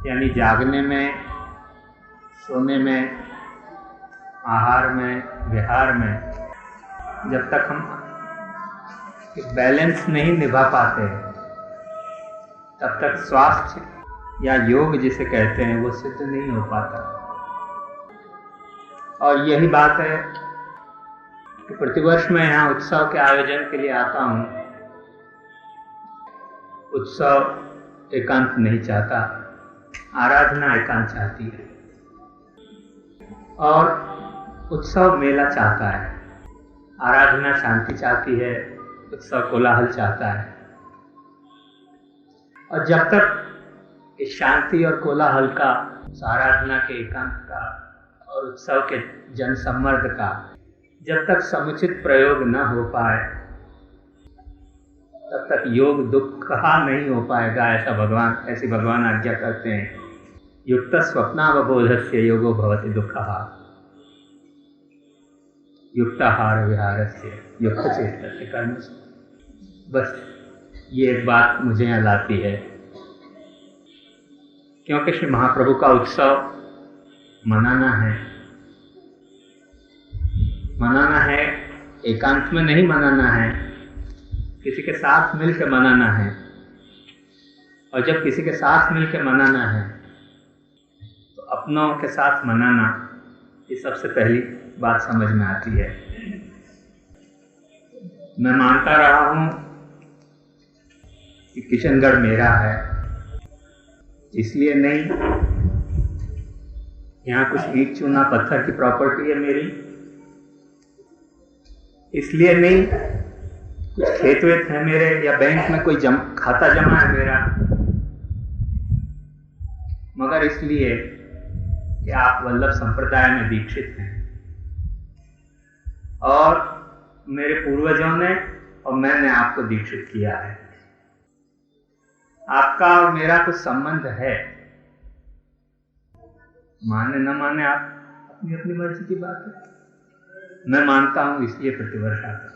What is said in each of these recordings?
यानी जागने में, सोने में, आहार में, विहार में जब तक हम बैलेंस नहीं निभा पाते तब तक स्वास्थ्य या योग जिसे कहते हैं वो सिद्ध नहीं हो पाता। और यही बात है कि प्रतिवर्ष मैं यहाँ उत्सव के आयोजन के लिए आता हूँ। उत्सव एकांत नहीं चाहता, आराधना एकांत चाहती है। और उत्सव मेला चाहता है, आराधना शांति चाहती है, उत्सव कोलाहल चाहता है। और जब तक इस शांति और कोलाहल का, आराधना के एकांत का और उत्सव के जनसम्मर्द का जब तक समुचित प्रयोग न हो पाए तब तक योग दुःखः नहीं हो पाएगा। ऐसी भगवान आज्ञा करते हैं। युक्त स्वप्नावबोधस्य योगो भवति दुःखः, युक्ताहार विहारस्य युक्त चेतस्य कर्मसु। बस ये एक बात मुझे यहाँ लाती है, क्योंकि श्री महाप्रभु का उत्सव मनाना है। मनाना है, एकांत में नहीं मनाना है, किसी के साथ मिलकर मनाना है। और जब किसी के साथ मिलकर मनाना है तो अपनों के साथ मनाना, ये सबसे पहली बात समझ में आती है। मैं मानता रहा हूं कि किशनगढ़ मेरा है, इसलिए नहीं, यहाँ कुछ ईंट चूना पत्थर की प्रॉपर्टी है मेरी, इसलिए नहीं, कुछ खेत वेत है मेरे, या बैंक में कोई खाता जमा है मेरा, मगर इसलिए कि आप वल्लभ संप्रदाय में दीक्षित हैं और मेरे पूर्वजों ने और मैंने आपको दीक्षित किया है। आपका और मेरा कुछ संबंध है, माने न माने आप अपनी अपनी मर्जी की बात है। मैं मानता हूं, इसलिए प्रतिवर्ष आता हूं,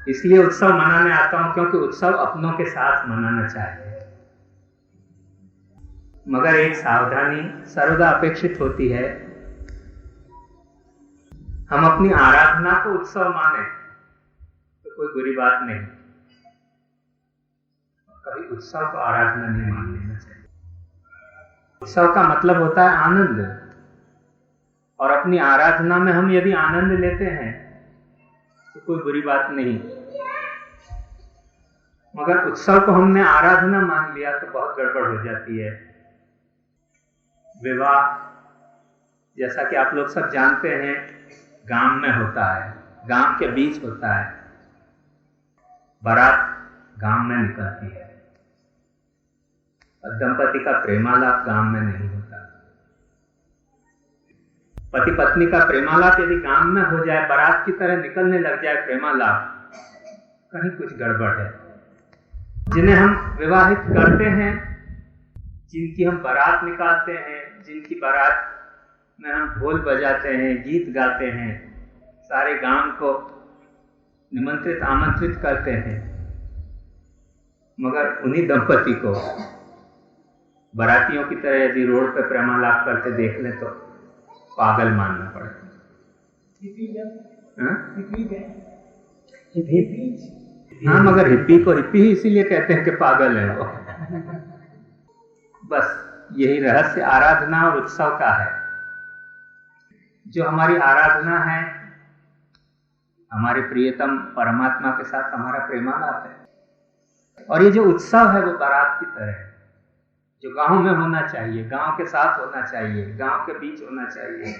इसलिए उत्सव मनाने आता हूं, क्योंकि उत्सव अपनों के साथ मनाना चाहिए। मगर एक सावधानी सर्वदा अपेक्षित होती है। हम अपनी आराधना को उत्सव माने तो कोई बुरी बात नहीं, कभी उत्सव को आराधना नहीं मान लेना चाहिए। उत्सव का मतलब होता है आनंद, और अपनी आराधना में हम यदि आनंद लेते हैं तो कोई बुरी बात नहीं। मगर उत्सव को हमने आराधना मान लिया तो बहुत गड़बड़ हो जाती है। विवाह, जैसा कि आप लोग सब जानते हैं, गांव में होता है, गांव के बीच होता है। बारात गांव में निकलती है और दंपति का प्रेमालाप गांव में नहीं होता। पति पत्नी का प्रेमालाप यदि गांव में हो जाए, बारात की तरह निकलने लग जाए प्रेमालाप, कहीं कुछ गड़बड़ है। जिन्हें हम विवाहित करते हैं, जिनकी हम बारात निकालते हैं, जिनकी बारात में हम ढोल बजाते हैं, गीत गाते हैं, सारे गांव को निमंत्रित आमंत्रित करते हैं, मगर उन्हीं दंपति को बारातियों की तरह यदि रोड पे प्रेमालाप करते देख लें तो पागल मानना पड़ेगा। हाँ, मगर हिप्पी को हिप्पी ही इसीलिए कहते हैं कि पागल है वो। बस यही रहस्य आराधना और उत्सव का है। जो हमारी आराधना है, हमारे प्रियतम परमात्मा के साथ हमारा प्रेमालाप है। और ये जो उत्सव है वो बारात की तरह है, जो गांव में होना चाहिए, गांव के साथ होना चाहिए, गांव के बीच होना चाहिए।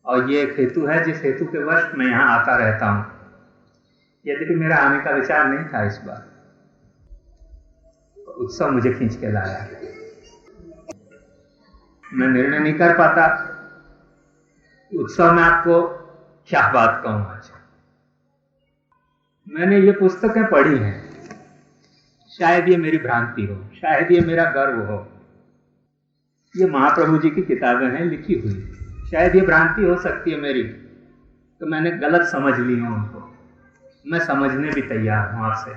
और ये एक हेतु है जिस हेतु के वश मैं यहाँ आता रहता हूं। यद्यपि मेरा आने का विचार नहीं था इस बार, तो उत्सव मुझे खींच के लाया। मैं निर्णय नहीं कर पाता उत्सव में आपको क्या बात कहूं। आज मैंने ये पुस्तकें पढ़ी हैं, शायद ये मेरी भ्रांति हो, शायद ये मेरा गर्व हो। ये महाप्रभु जी की किताबें हैं लिखी हुई, शायद ये भ्रांति हो सकती है मेरी, तो मैंने गलत समझ ली हो उनको। मैं समझने भी तैयार हूं आपसे,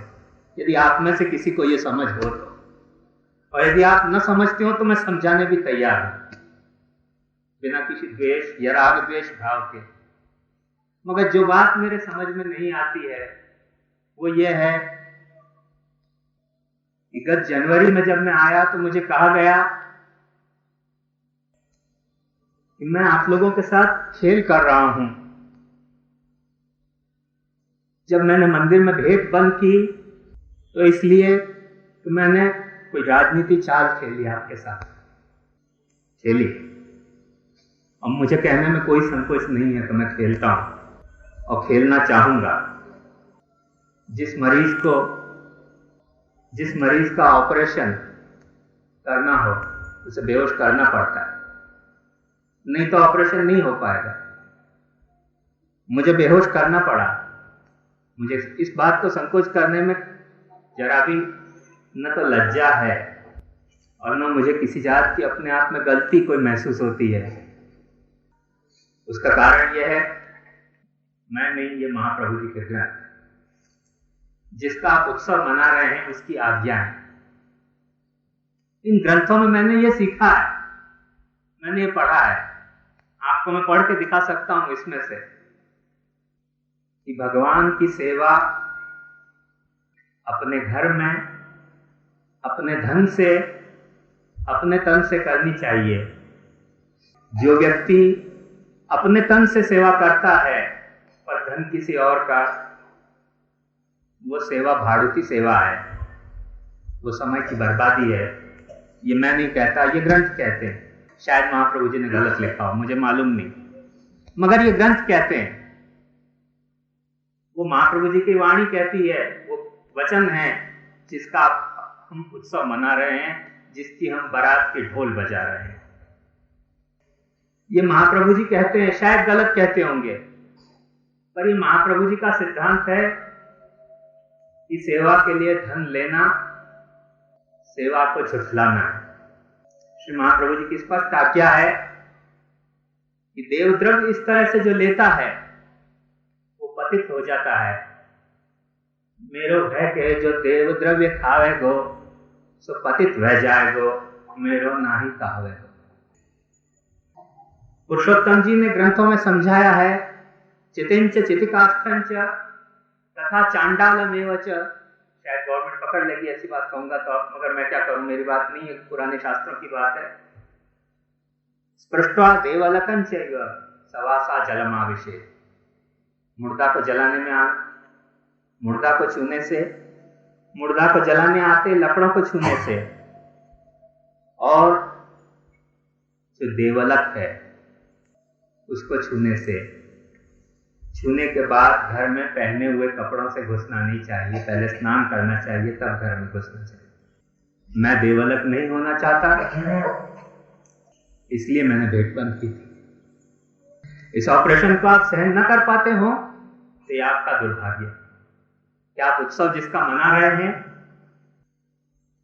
यदि आप में से किसी को ये समझ हो तो, और यदि आप न समझते हो तो मैं समझाने भी तैयार हूं, बिना किसी द्वेष या राग द्वेष भाव के। मगर जो बात मेरे समझ में नहीं आती है वो ये है कि गत जनवरी में जब मैं आया तो मुझे कहा गया कि मैं आप लोगों के साथ खेल कर रहा हूं। जब मैंने मंदिर में भेंट बंद की तो इसलिए कि मैंने कोई राजनीति चाल खेली आपके साथ, खेली। अब मुझे कहने में कोई संकोच नहीं है कि मैं खेलता हूं और खेलना चाहूंगा। जिस मरीज का ऑपरेशन करना हो उसे बेहोश करना पड़ता है, नहीं तो ऑपरेशन नहीं हो पाएगा। मुझे बेहोश करना पड़ा। मुझे इस बात को संकोच करने में जरा भी न तो लज्जा है और न मुझे किसी जात की अपने आप में गलती कोई महसूस होती है। उसका कारण यह है, मैं नहीं, ये महाप्रभु जी के ग्रंथ, जिसका आप उत्सव मना रहे हैं उसकी आज्ञा है। इन ग्रंथों में मैंने ये सीखा है, मैंने ये पढ़ा है, आपको मैं पढ़ के दिखा सकता हूं इसमें से, कि भगवान की सेवा अपने घर में अपने धन से, अपने तन से करनी चाहिए। जो व्यक्ति अपने तन से सेवा करता है पर धन किसी और का, वो सेवा भाड़ूती सेवा है, वो समय की बर्बादी है। ये मैं नहीं कहता, ये ग्रंथ कहते हैं। शायद महाप्रभु जी ने गलत लिखा हो, मुझे मालूम नहीं, मगर ये ग्रंथ कहते हैं। वो महाप्रभु जी की वाणी कहती है, वो वचन है जिसका हम उत्सव मना रहे हैं, जिसकी हम बारात के ढोल बजा रहे हैं। ये महाप्रभु जी कहते हैं, शायद गलत कहते होंगे, पर ये महाप्रभु जी का सिद्धांत है कि सेवा के लिए धन लेना, सेवा को झुठलाना है। श्री महाप्रभु जी की स्पष्ट आज्ञा है कि देवद्रव्य इस तरह से जो लेता है वो पतित हो जाता है। मेरो भय के जो देवद्रव्य खावे गो, सो पतित वह जाए गो, मेरो नाही कहावे गो। पुरुषोत्तम जी ने ग्रंथों में समझाया है, चितिंच चितिकाष्ठंच तथा चांडालमेवच। शायद गवर्नमेंट पकड़ लेगी ऐसी बात कहूंगा तो, मगर मैं क्या करूं, मेरी बात नहीं है, पुराने शास्त्रों की बात है। स्पृष्ट्वा देवलकं चैव सवासा जलमाभिषेक। मुर्दा को जलाने में मुर्दा को छूने से, मुर्दा को जलाने आते लकड़ों को छूने से, और जो देवलक है उसको छूने से, छूने के बाद घर में पहने हुए कपड़ों से घुसना नहीं चाहिए, पहले स्नान करना चाहिए तब घर में घुसना चाहिए। मैं देवलक नहीं होना चाहता, इसलिए मैंने भेंट बंद की थी। इस ऑपरेशन को आप सहन न कर पाते हो तो ये आपका दुर्भाग्य कि आप उत्सव जिसका मना रहे हैं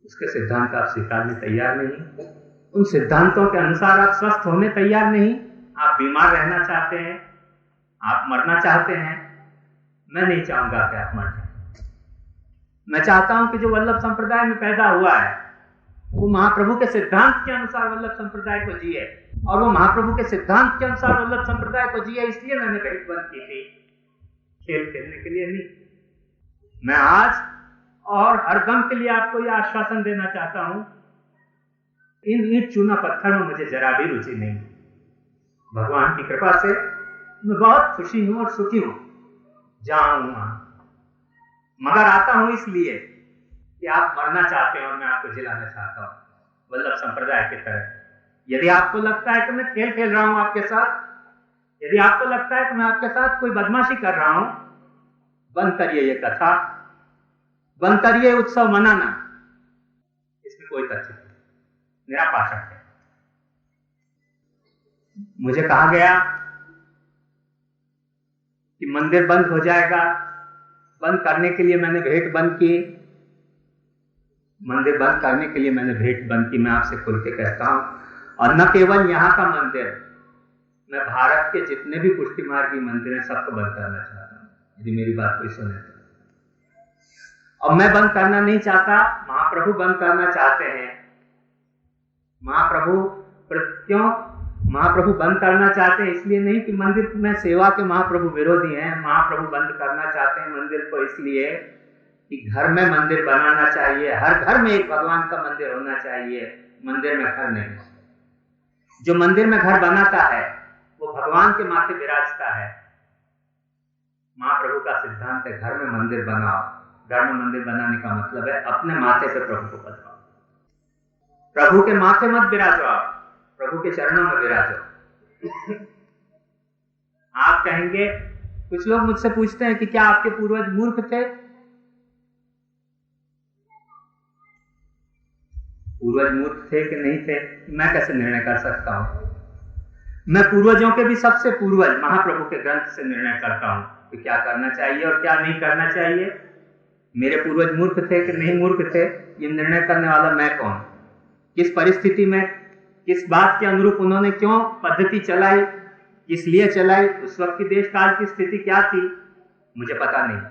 उसके सिद्धांत आप स्वीकारने तैयार नहीं, उन सिद्धांतों के अनुसार आप स्वस्थ होने तैयार नहीं। आप बीमार रहना चाहते हैं, आप मरना चाहते हैं। मैं नहीं चाहूंगा कि आप मर जाएं। मैं चाहता हूं कि जो वल्लभ संप्रदाय में पैदा हुआ है वो महाप्रभु के सिद्धांत के अनुसार वल्लभ संप्रदाय को जिए, और वो महाप्रभु के सिद्धांत के अनुसार वल्लभ संप्रदाय को जिए। इसलिए मैंने भेंट बंद की थी, खेल खेलने के लिए नहीं। मैं आज और हर गम के लिए आपको यह आश्वासन देना चाहता हूं, इन ईंट चूना पत्थर में मुझे जरा भी रुचि नहीं। भगवान की कृपा से मैं बहुत खुशी हूं और सुखी हूं जाऊंगा, मगर आता हूं इसलिए कि आप मरना चाहते हो और मैं आपको जिलाना चाहता हूं वल्लभ संप्रदाय की तरह। यदि आपको लगता है कि मैं खेल खेल रहा हूं आपके साथ, यदि आपको लगता है कि मैं आपके साथ कोई बदमाशी कर रहा हूं, बंद करिए ये कथा, बंद करिए उत्सव मनाना, इसमें कोई तथ्य नहीं, निरापाषण है। मुझे कहा गया कि मंदिर बंद हो जाएगा, बंद करने के लिए मैंने भेंट बंद की। मंदिर बंद करने के लिए मैंने भेंट बंद की, मैं आपसे खुल के कहता हूं। और न केवल यहाँ का मंदिर, मैं भारत के जितने भी पुष्टि मार्गी मंदिर हैं सबको बंद करना चाहता हूँ, यदि मेरी बात कोई सुने तो। और मैं बंद करना नहीं चाहता, महाप्रभु बंद करना चाहते हैं। महाप्रभु क्यों महाप्रभु बंद करना चाहते हैं? इसलिए नहीं कि मंदिर में सेवा के महाप्रभु विरोधी हैं। महाप्रभु बंद करना चाहते हैं मंदिर को इसलिए कि घर में मंदिर बनाना चाहिए, हर घर में एक भगवान का मंदिर होना चाहिए, मंदिर में घर नहीं। जो मंदिर में घर बनाता है वो भगवान के माथे विराजता है। महाप्रभु का सिद्धांत है घर में मंदिर बनाओ। घर में मंदिर बनाने का मतलब है अपने माथे पे प्रभु को बजाओ, प्रभु के माथे मत विराजो, आप प्रभु के चरणों में विराजो। आप कहेंगे, कुछ लोग मुझसे पूछते हैं कि क्या आपके पूर्वज मूर्ख थे? पूर्वज मूर्ख थे कि नहीं थे मैं कैसे निर्णय कर सकता हूं? मैं पूर्वजों के भी सबसे पूर्वज महाप्रभु के ग्रंथ से निर्णय करता हूं कि क्या करना चाहिए और क्या नहीं करना चाहिए। मेरे पूर्वज मूर्ख थे कि नहीं मूर्ख थे, ये निर्णय करने वाला मैं कौन? किस परिस्थिति में, किस बात के अनुरूप उन्होंने क्यों पद्धति चलाई, किस लिए चलाई, उस वक्त की देश काल की स्थिति क्या थी, मुझे पता नहीं।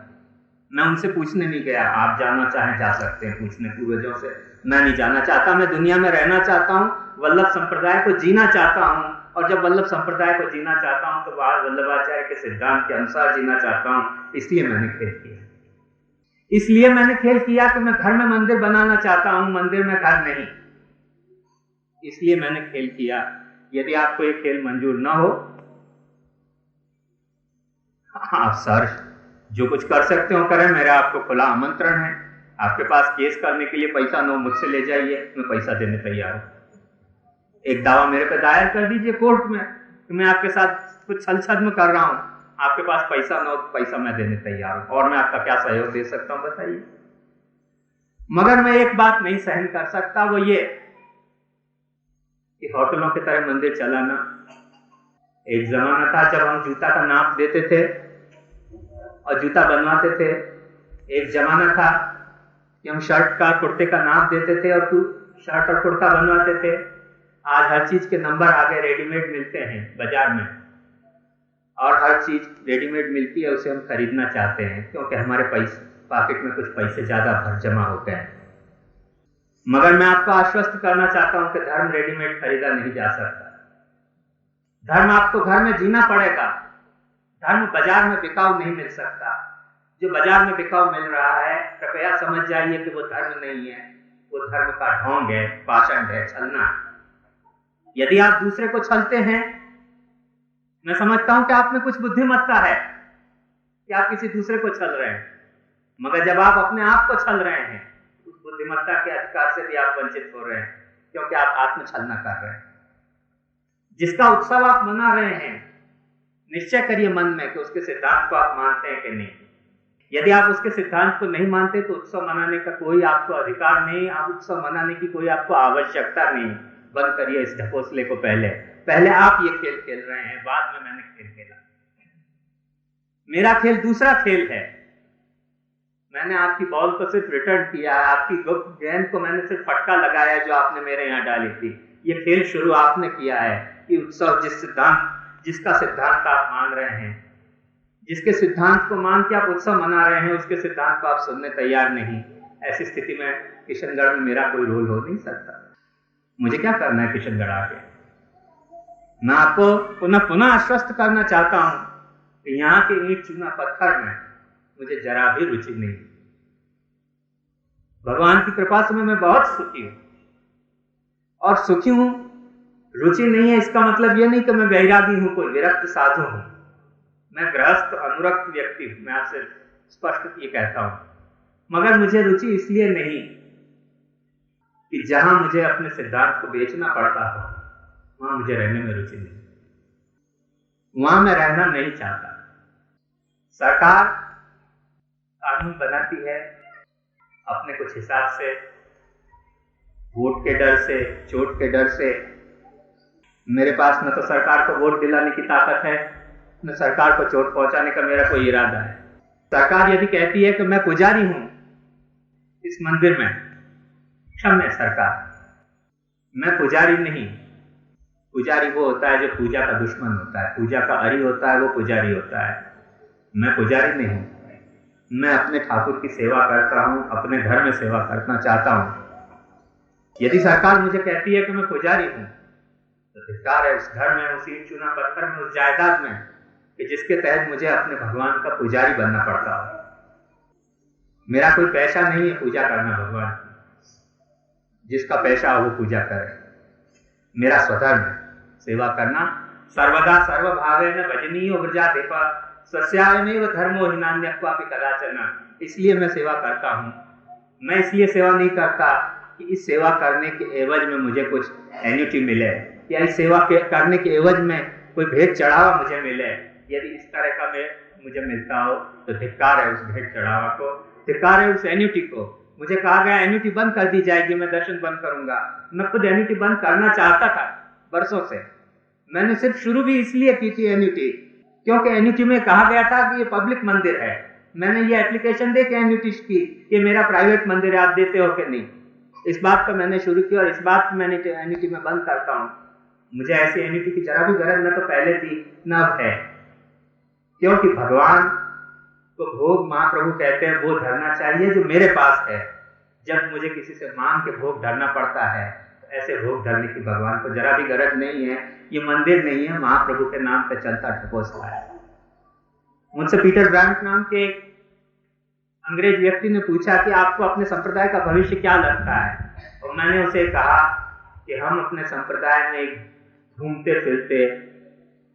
मैं उनसे पूछने नहीं गया। आप जानना चाहें जा सकते हैं पूछने पूर्वजों से, मैं नहीं जानना चाहता। मैं दुनिया में रहना चाहता हूँ, वल्लभ संप्रदाय को जीना चाहता हूँ, और जब वल्लभ संप्रदाय को जीना चाहता हूँ तो वह वल्लभाचार्य के सिद्धांत के अनुसार जीना चाहता हूँ। इसलिए मैंने खेल किया। इसलिए मैंने खेल किया कि मैं घर में मंदिर बनाना चाहता हूं, मंदिर में घर नहीं। इसलिए मैंने खेल किया। यदि आपको ये खेल मंजूर ना हो, आप सर जो कुछ कर सकते हो करें, मेरा आपको खुला आमंत्रण है। आपके पास केस करने के लिए पैसा न हो, मुझसे ले जाइए, मैं पैसा देने तैयार हूं। एक दावा मेरे पे दायर कर दीजिए कोर्ट में कि मैं आपके साथ कुछ छल छद्म कर रहा हूं, आपके पास पैसा न हो, पैसा मैं देने तैयार हूं, और मैं आपका क्या सहयोग दे सकता हूं बताइए। मगर मैं एक बात नहीं सहन कर सकता, वो ये कि होटलों की तरह मंदिर चलाना। एक जमाना था जब हम जूता का नाप देते थे और जूता बनवाते थे। एक जमाना था कि हम शर्ट का, कुर्ते का नाप देते थे और शर्ट और कुर्ता बनवाते थे। आज हर चीज के नंबर आगे रेडीमेड मिलते हैं बाजार में, और हर चीज रेडीमेड मिलती है, उसे हम खरीदना चाहते हैं क्योंकि हमारे पॉकेट में कुछ पैसे ज्यादा भर जमा होते हैं। मगर मैं आपको आश्वस्त करना चाहता हूं कि धर्म रेडीमेड खरीदा नहीं जा सकता। धर्म आपको घर में जीना पड़ेगा। धर्म बाजार में बिकाऊ नहीं मिल सकता। जो बाजार में बिकाऊ मिल रहा है, कृपया समझ जाइए कि वो धर्म नहीं है, वो धर्म का ढोंग है, पाषंड है, छलना। यदि आप दूसरे को छलते हैं, मैं समझता हूं कि आप में कुछ बुद्धिमत्ता है कि आप किसी दूसरे को छल रहे हैं, मगर जब आप अपने आप को छल रहे हैं, उस बुद्धिमत्ता के अधिकार से भी आप वंचित हो रहे हैं, क्योंकि आप आत्म छलना कर रहे हैं। जिसका उत्सव आप मना रहे हैं, निश्चय करिए मन में कि उसके सिद्धांत को आप मानते हैं कि नहीं। यदि आप उसके सिद्धांत को नहीं मानते तो उत्सव मनाने का कोई आपको अधिकार नहीं, आप उत्सव मनाने की कोई आपको आवश्यकता नहीं। बंद करिए इस ढकोसले को। पहले आप ये खेल खेल रहे हैं, बाद में मैंने खेल खेला। मेरा खेल दूसरा खेल है। मैंने आपकी बॉल को सिर्फ रिटर्न किया है, आपकी गेंद को मैंने सिर्फ फटका लगाया जो आपने मेरे यहाँ डाली थी। ये खेल शुरू आपने किया है कि उत्सव जिसका सिद्धांत आप मान रहे हैं, जिसके सिद्धांत को मान के आप उत्सव मना रहे हैं, उसके सिद्धांत को आप सुनने तैयार नहीं। ऐसी स्थिति में किशनगढ़ में मेरा कोई रोल हो नहीं सकता। मुझे क्या करना है किशनगढ़ आके? मैं आपको पुनः आश्वस्त करना चाहता हूं कि यहाँ के ईंट चूना पत्थर में मुझे जरा भी रुचि नहीं। भगवान की कृपा से मैं बहुत सुखी हूं, और सुखी हूं। रुचि नहीं है इसका मतलब यह नहीं कि मैं वैरागी हूं, कोई विरक्त साधु हूं। मैं गृहस्थ अनुरक्त व्यक्ति हूं, मैं आपसे स्पष्ट ये कहता हूं। मगर मुझे रुचि इसलिए नहीं कि जहां मुझे अपने सिद्धांत को बेचना पड़ता हो, वहां मुझे रहने में रुचि नहीं, वहां मैं रहना नहीं चाहता। सरकार कानून बनाती है अपने कुछ हिसाब से, वोट के डर से, चोट के डर से। मेरे पास न तो सरकार को वोट दिलाने की ताकत है, न सरकार को चोट पहुंचाने का मेरा कोई इरादा है। सरकार यदि कहती है कि मैं पुजारी हूं इस मंदिर में, क्षम्य सरकार, मैं पुजारी नहीं। पुजारी वो होता है जो पूजा का दुश्मन होता है, पूजा का अरी होता है, वो पुजारी होता है। मैं पुजारी नहीं हूं, मैं अपने ठाकुर की सेवा करता हूं, अपने घर में सेवा करना चाहता हूं। यदि सरकार मुझे कहती है कि मैं पुजारी हूं, तो धिक्कार है उस घर में, उस ईंट चूना पत्थर में, उस जायदाद में, कि जिसके तहत मुझे अपने भगवान का पुजारी बनना पड़ता हो। मेरा कोई पैसा नहीं है पूजा करना भगवान की, जिसका पैसा हो वो पूजा करे। मेरा स्वधर्म है सेवा करना। सर्वदा सर्वभावेन भजनीयो व्रजाधिपा स्वस्यायमेव धर्मो हिनान्यक्वापि कदाचन। इसलिए मैं सेवा करता हूं। मैं इसलिए सेवा नहीं करता कि इस सेवा करने के एवज में मुझे कुछ एन्युटी मिले, या इस सेवा करने के एवज में कोई भेंट चढ़ावा मुझे मिले। यदि इस तरह का मुझे मिलता हो तो धिक्कार है उस भेंट चढ़ावा को, धिक्कार है उस एन्युटी को। मुझे कहा गया एन्युटी बंद कर दी जाएगी, मैं दर्शन बंद करूंगा। मैं खुद एन्युटी बंद करना चाहता था वर्षों से। मैंने सिर्फ शुरू भी इसलिए की थी एन्युटी, क्योंकि एन्युटी में कहा गया था कि ये पब्लिक मंदिर है। मैंने ये एप्लीकेशन दे के एन्युटी की, ये मेरा प्राइवेट मंदिर है, आप देते हो कि नहीं। इस बात पर मैंने शुरू किया और इस बात मैंने एन्युटी में बंद करता हूं। मुझे ऐसी एन्युटी की जरा भी गरज न तो पहले थी न अब है, क्योंकि भगवान को भोग महाप्रभु कहते हैं वो धरना चाहिए जो मेरे पास है। जब मुझे किसी से मांग के भोग धरना पड़ता है तो ऐसे भोग धरने की भगवान को जरा भी गरज नहीं है। ये मंदिर नहीं है, महाप्रभु के नाम पे चलता ठपोसला है। मुझसे पीटर ब्रांट नाम के एक अंग्रेज व्यक्ति ने पूछा कि आपको अपने संप्रदाय का भविष्य क्या लगता है, और मैंने उसे कहा कि हम अपने संप्रदाय में एक घूमते फिरते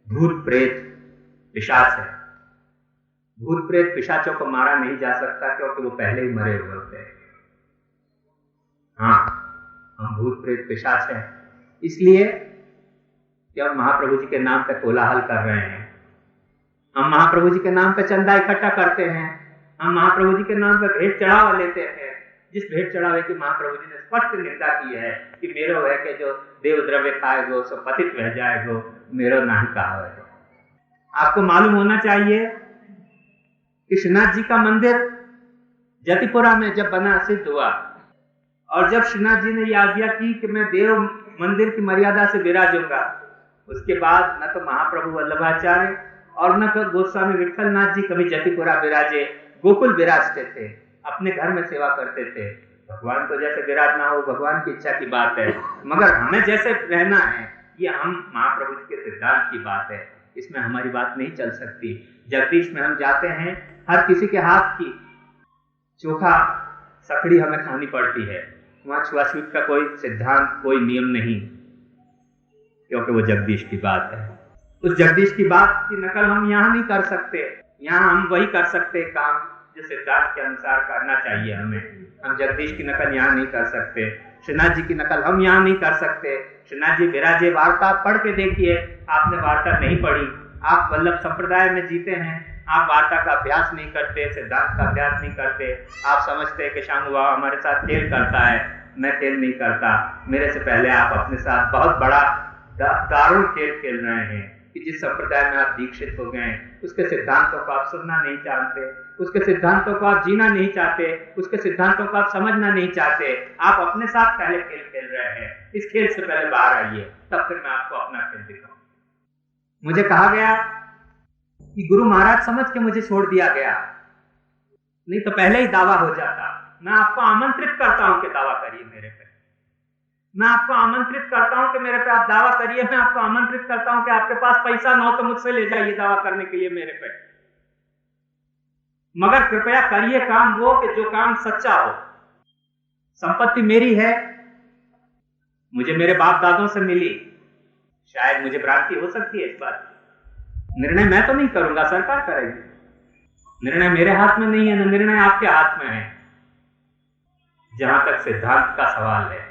भूत प्रेत पिशाच है। भूत प्रेत पिशाचों को मारा नहीं जा सकता क्योंकि वो पहले ही मरे हुए होते हैं। हाँ, हम भूत प्रेत पिशाच हैं इसलिए कि हम महाप्रभु जी के नाम पे कोलाहल कर रहे हैं। हम महाप्रभु जी के नाम पे चंदा इकट्ठा करते हैं। हम महाप्रभु जी के नाम पे भेंट चढ़ावा लेते हैं, जिस भेंट चढ़ावे की महाप्रभु जी ने स्पष्ट निंदा की है कि मेरो है कि जो देव द्रव्य खाएगो सो पतित रह जाएगो, मेरो नहीं कहा है। आपको मालूम होना चाहिए कि श्रीनाथ जी का मंदिर जतिपुरा में जब बना सिद्ध हुआ, और जब श्रीनाथ जी ने यह आज्ञा की कि मैं देव मंदिर की मर्यादा से विराजूंगा, उसके बाद न तो महाप्रभु वल्लभाचार्य और न तो गोस्वामी विठल नाथ जी कभी जतिपुरा विराजे, गोकुल विराजते थे, अपने घर में सेवा करते थे। भगवान को जैसे विराजना हो भगवान की इच्छा की बात है, मगर हमें जैसे रहना है ये हम महाप्रभु जी के सिद्धांत की बात है, इसमें हमारी बात नहीं चल सकती। जगदीश में हम जाते हैं, हर किसी के हाथ की चोखा सकड़ी हमें खानी पड़ती है। वहां छुआछूत का कोई सिद्धांत, कोई नियम नहीं, क्योंकि वो जगदीश की बात है। उस जगदीश की बात की नकल हम यहाँ नहीं कर सकते। यहाँ हम वही कर सकते काम जो सिद्धांत के अनुसार करना चाहिए हमें। हम जगदीश की नकल यहाँ नहीं कर सकते, श्रीनाथ जी की नकल हम यहाँ नहीं कर सकते। श्रीनाथ जी विराजे वार्ता पढ़ के देखिए, आपने वार्ता नहीं पढ़ी, आप वल्लभ संप्रदाय में जीते हैं, आप वार्ता का अभ्यास नहीं करते, सिद्धांत का अभ्यास नहीं करते। आप समझते हैं कि शामू बाबा हमारे साथ खेल करता है, मैं खेल नहीं करता। मेरे से पहले आप अपने साथ बहुत बड़ा दारुण खेल खेल रहे हैं कि जिस संप्रदाय में आप दीक्षित हो गए उसके सिद्धांतों को आप सुनना नहीं चाहते, उसके सिद्धांतों को आप जीना नहीं चाहते, उसके सिद्धांतों को आप समझना नहीं चाहते। आप अपने साथ पहले खेल खेल रहे हैं। इस खेल से पहले बाहर आइए, तब फिर मैं आपको अपना खेल दिखाऊं। मुझे कहा गया कि गुरु महाराज समझ के मुझे छोड़ दिया गया, नहीं तो पहले ही दावा हो जाता। मैं आपको आमंत्रित करता हूं कि दावा करिए मेरे पे। मैं आपको आमंत्रित करता हूं कि मेरे पे आप दावा करिए। मैं आपको आमंत्रित करता हूं कि आपके पास पैसा ना हो तो मुझसे ले जाइए दावा करने के लिए मेरे पे, मगर कृपया करिए काम वो कि जो काम सच्चा हो। संपत्ति मेरी है, मुझे मेरे बाप दादों से मिली, शायद मुझे भ्रांति हो सकती है इस बात की। निर्णय मैं तो नहीं करूंगा, सरकार करेगी। निर्णय मेरे हाथ में नहीं है, न निर्णय आपके हाथ में है। जहां तक सिद्धांत का सवाल है,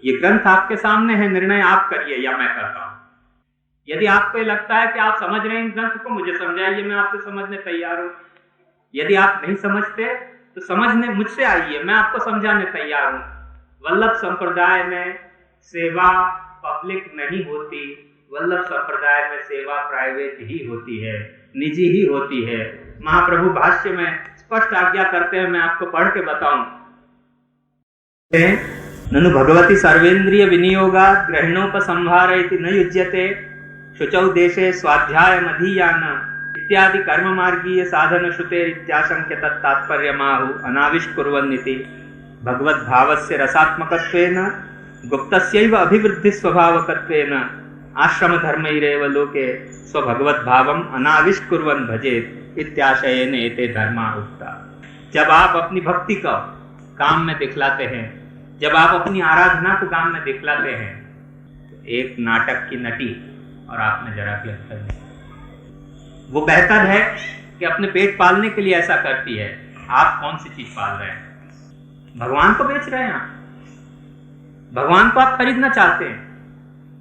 ये ग्रंथ आपके सामने है, निर्णय आप करिए या मैं करता हूं। यदि आपको लगता है कि आप समझ रहे हैं इन ग्रंथ को, मुझे समझाइए, मैं आपसे समझने तैयार हूं। यदि आप नहीं समझते तो समझने मुझसे आइए, मैं आपको समझाने तैयार हूं। वल्लभ संप्रदाय में सेवा पब्लिक नहीं होती, वल्लभ संप्रदाय में सेवा प्राइवेट ही होती है, निजी ही होती है। महाप्रभु भाष्य में स्पष्ट आज्ञा करते हैं, मैं आपको पढ़ के बताऊं। ननु भगवती सर्वेन्द्रिय विनियोगात् ग्रहणोपसंहार इति न युज्यते शुचौ देशे स्वाध्याय मधीयान इत्यादि कर्म मार्गीय साधन श्रुते इत्याशंक्य तत्तात्पर्यमाहु अनाविष्कुर्वन्निति भगवद् भावस्य रसात्मकत्वेन गुप्तस्यैव अभिवृद्धि स्वभावकत्वेन आश्रम धर्मैरेव लोके स्वभगवद् भावम् अनाविष्कुर्वन् भजेत् इत्याशयेन एते धर्मा उक्ता। जब आप अपनी भक्ति को काम में दिखलाते हैं, जब आप अपनी आराधना को काम में दिखलाते हैं, तो एक नाटक की नटी और आप में जरा भी अंतर नहीं। वो बेहतर है कि अपने पेट पालने के लिए ऐसा करती है। आप कौन सी चीज पाल रहे हैं? भगवान को बेच रहे हैं आप, भगवान को आप खरीदना चाहते हैं।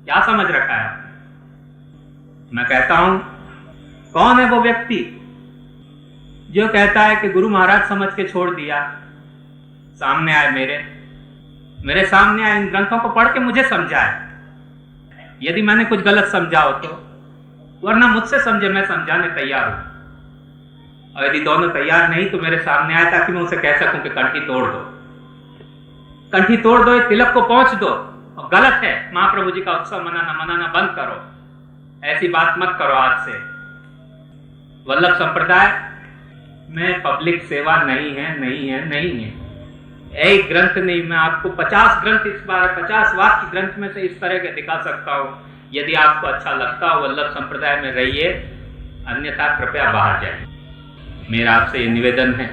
क्या समझ रखा है आपने? मैं कहता हूं, कौन है वो व्यक्ति जो कहता है कि गुरु महाराज समझ के छोड़ दिया, सामने आए मेरे सामने आए, इन ग्रंथों को पढ़ के मुझे समझाए। यदि मैंने कुछ गलत समझा हो तो, वरना मुझसे समझे, मैं समझाने तैयार हूं। और यदि दोनों तैयार नहीं तो मेरे सामने आए ताकि मैं उसे कह सकूं कि कंठी तोड़ दो, कंठी तोड़ दो, तिलक को पहुंच दो। और गलत है, महाप्रभु जी का उत्सव मनाना बंद करो, ऐसी बात मत करो आज से। वल्लभ संप्रदाय में पब्लिक सेवा नहीं है। एक ग्रंथ नहीं, मैं आपको 50 ग्रंथ इस बार 50 वाक्य ग्रंथ में से इस तरह के दिखा सकता हूं। यदि आपको अच्छा लगता हो वल्लभ संप्रदाय में रहिए, अन्यथा कृपया बाहर जाइए। मेरा आपसे ये निवेदन है,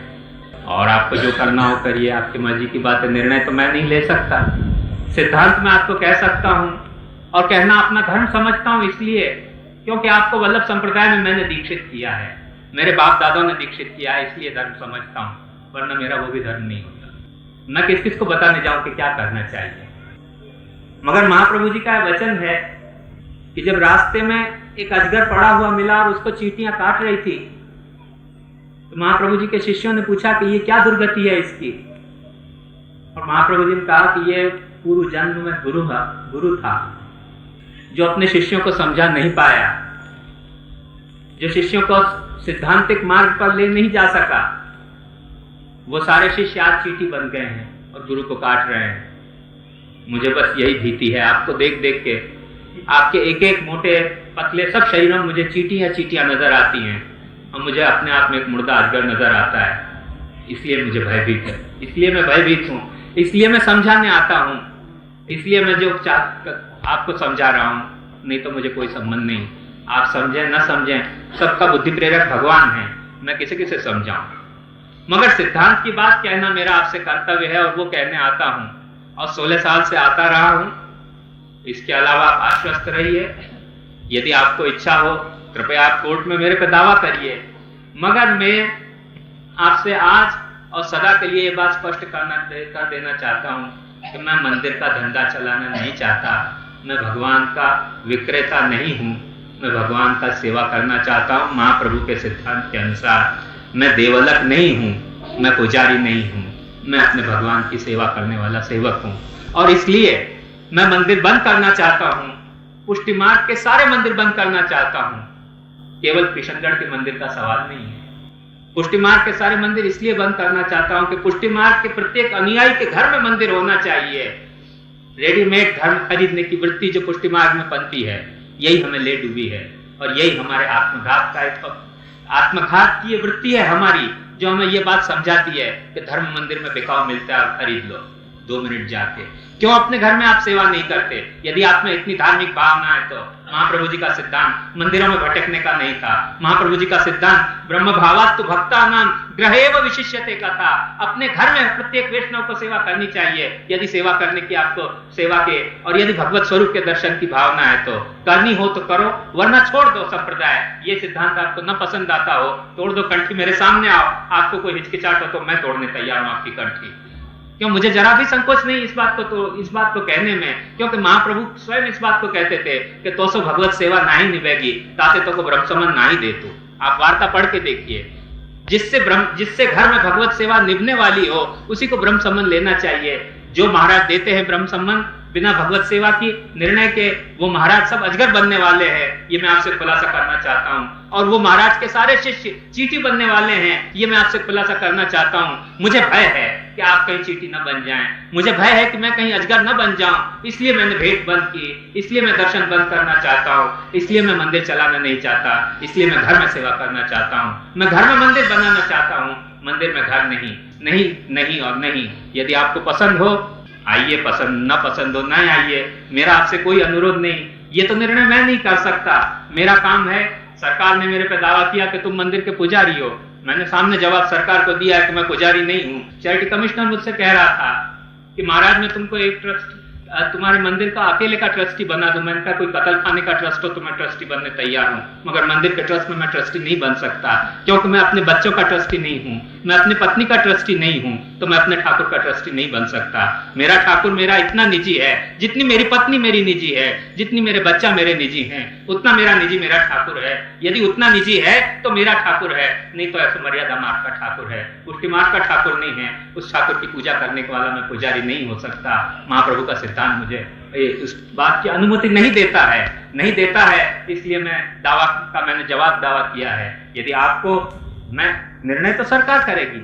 और आपको जो करना हो करिए, आपकी मर्जी की बात है। निर्णय तो मैं नहीं ले सकता, सिद्धांत में आपको कह सकता हूं, और कहना अपना धर्म समझता हूं इसलिए क्योंकि आपको वल्लभ संप्रदाय में मैंने दीक्षित किया है, मेरे बाप दादाओं ने दीक्षित किया है, इसलिए धर्म समझता हूं, वरना मेरा वो भी धर्म नहीं होता। मैं किस किस को बताने जाऊं कि क्या करना चाहिए। मगर महाप्रभु जी का वचन है कि जब रास्ते में एक अजगर पड़ा हुआ मिला और उसको चींटियां काट रही थी, तो महाप्रभु जी के शिष्यों ने पूछा कि ये क्या दुर्गति है इसकी। और महाप्रभु जी ने कहा कि ये पूर्व जन्म में गुरु था जो अपने शिष्यों को समझा नहीं पाया, जो शिष्यों को सिद्धांतिक मार्ग पर ले नहीं जा सका। वो सारे शिष्य आज चींटी बन गए हैं और गुरु को काट रहे हैं। मुझे बस यही भीति है, आपको देख देख के आपके एक एक मोटे पतले सब शरीरों में मुझे चींटियां नजर आती हैं, और मुझे अपने आप में एक मुर्दा अजगर नजर आता है। इसलिए मुझे भयभीत है, इसलिए मैं भयभीत हूं, इसलिए मैं समझाने आता हूं, इसलिए मैं जो आपको समझा रहा हूं, नहीं तो मुझे कोई संबंध नहीं। आप समझें न समझें, सबका बुद्धि प्रेरक भगवान है, मैं किसे किसे समझाऊं। मगर सिद्धांत की बात कहना मेरा आपसे कर्तव्य है, और वो कहने आता हूं, और 16 साल से आता रहा हूं। इसके अलावा आप आश्वस्त रहिए, यदि आपको इच्छा हो कृपया आप कोर्ट में मेरे पे दावा करिए। मगर मैं आपसे आज और सदा के लिए ये बात स्पष्ट कर देना चाहता हूं कि मैं मंदिर का धंधा चलाना नहीं चाहता, मैं भगवान का विक्रेता नहीं हूं, मैं भगवान का सेवा करना चाहता हूं महाप्रभु के सिद्धांत के अनुसार। मैं देवलक नहीं हूं, मैं पुजारी नहीं हूं, मैं अपने भगवान की सेवा करने वाला सेवक हूं। और इसलिए मैं मंदिर बंद करना चाहता हूं, पुष्टि मार्ग के सारे मंदिर बंद करना चाहता हूं। केवल किशनगढ़ के मंदिर का सवाल नहीं है, पुष्टि मार्ग के सारे मंदिर इसलिए बंद करना चाहता हूं कि पुष्टि मार्ग के प्रत्येक अनुयायी के घर में मंदिर होना चाहिए। रेडीमेड धर्म खरीदने की वृत्ति जो पुष्टि मार्ग में बनती है, यही हमें ले डूबी है, और यही हमारे आत्मघात की ये वृत्ति है हमारी, जो हमें ये बात समझाती है कि धर्म मंदिर में बिकाऊ मिलता है, खरीद लो 2 मिनट जाके। क्यों अपने घर में आप सेवा नहीं करते? यदि आप में इतनी धार्मिक भावना है तो महाप्रभु जी का सिद्धांत मंदिरों में भटकने का नहीं था। महाप्रभु जी का सिद्धांत ब्रह्म भावात्तु भक्तानां ग्रहेव विशिष्यते का था। अपने घर में प्रत्येक वैष्णव को सेवा करनी चाहिए, यदि सेवा करने की आपको सेवा के और यदि भगवत स्वरूप के दर्शन की भावना है तो करनी हो तो करो, वरना छोड़ दो संप्रदाय। ये सिद्धांत आपको न पसंद आता हो, तोड़ दो कंठी, मेरे सामने आओ। आपको कोई हिचकिचाहट हो तो मैं तोड़ने तैयार हूं आपकी कंठी। क्यों? मुझे जरा भी संकोच नहीं इस बात को कहने में, क्योंकि महाप्रभु स्वयं इस बात को कहते थे कि तो सो भगवत सेवा ना ही निभेगी, ताते तो को ब्रह्म समन ना ही दे तू। आप वार्ता पढ़ के देखिए, जिससे घर में भगवत सेवा निभने वाली हो उसी को ब्रह्म समन लेना चाहिए। जो महाराज देते हैं ब्रह्म संबंध बिना भगवत सेवा की निर्णय के, वो महाराज सब अजगर बनने वाले हैं, ये मैं आपसे खुलासा करना चाहता हूं। और वो महाराज के सारे शिष्य चींटी बनने वाले हैं, ये मैं आपसे खुलासा करना चाहता हूं। मुझे भय है कि आप कहीं चींटी न बन जाएं, मुझे भय है कि मैं कहीं अजगर न बन जाऊं, इसलिए मैंने भेंट बंद की, इसलिए मैं दर्शन बंद करना चाहता हूं, इसलिए मैं मंदिर चलाना नहीं चाहता, इसलिए मैं घर में सेवा करना चाहता हूं, मैं घर में मंदिर बनाना चाहता हूं, मंदिर में घर नहीं। नहीं नहीं और नहीं। यदि आपको पसंद हो आइए, पसंद न पसंद हो न आइए, मेरा आपसे कोई अनुरोध नहीं। ये तो निर्णय मैं नहीं कर सकता, मेरा काम है। सरकार ने मेरे पे दावा किया कि तुम मंदिर के पुजारी हो, मैंने सामने जवाब सरकार को दिया है कि मैं पुजारी नहीं हूं। चैरिटी कमिश्नर मुझसे कह रहा था कि महाराज मैं तुमको एक ट्रस्ट, तुम्हारे मंदिर का अकेले का ट्रस्टी बना दूं। मैंने कहा कोई कतल खाने का ट्रस्ट हो तो मैं ट्रस्टी बनने तैयार हूं, मगर मंदिर के ट्रस्ट में मैं ट्रस्टी नहीं बन सकता, क्योंकि मैं अपने बच्चों का ट्रस्टी नहीं हूं, मैं अपनी पत्नी का ट्रस्टी नहीं हूं, तो मैं अपने ठाकुर का ट्रस्टी नहीं बन सकता। मेरा ठाकुर मेरा इतना निजी है, जितनी मेरी पत्नी मेरी निजी है, जितनी मेरे बच्चा मेरे निजी हैं, उतना मेरा निजी मेरा ठाकुर है। यदि उतना निजी है तो मेरा ठाकुर है, नहीं तो ऐसा मर्यादा मार्ग का ठाकुर है, उसकी मार्ग का ठाकुर नहीं है। उस ठाकुर की पूजा करने वाला मैं पुजारी नहीं हो सकता। महाप्रभु का सिद्धांत मुझे उस बात की अनुमति नहीं देता है, नहीं देता है, इसलिए मैं दावा का मैंने जवाब दावा किया है। यदि आपको, मैं निर्णय तो सरकार करेगी,